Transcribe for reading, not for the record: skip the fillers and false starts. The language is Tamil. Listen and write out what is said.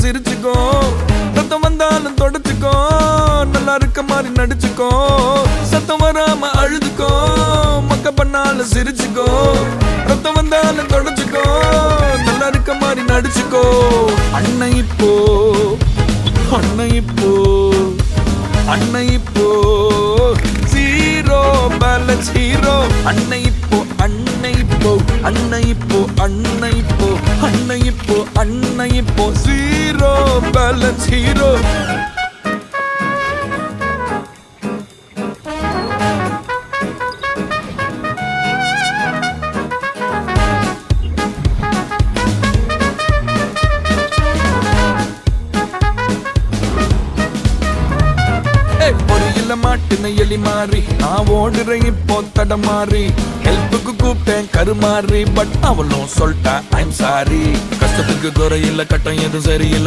சிரிச்சுக்கோ, ரத்தம் வந்தாலும் தொடச்சுக்கோ, நல்லா இருக்க மாதிரி நடிச்சுக்கோ, சத்தம் வராம அழுதுக்கோ, மக்க பண்ணாலும் சிரிச்சுக்கோ, ரத்தம் வந்தாலும் தொடச்சுக்கோ, நல்லா இருக்க மாதிரி நடிச்சுக்கோ. அண்ணன் இப்போ அண்ணன் இப்போ அண்ணன் இப்போ ஜீரோ பேலன்ஸ் ஹீரோ. அண்ணன் இப்போ அண்ணன் இப்போ அண்ணன் இப்போ அண்ணன் இப்போ அண்ணன் இப்போ அண்ணன் இப்போ ஜீரோ பேலன்ஸ் ஹீரோ. பொறியில மாட்டுன எலி மாறி நான் ஓடுறேன் இப்போ தடமாறி. ஹெல்ப்புக்கு கூப்பிட்டேன் கருமாறி, பட் அவளும் சொல்லிட்டா ஐம் சாரி. கஷ்டத்துக்கு குறையில கட்டம் எதுவும் சரியில்லை.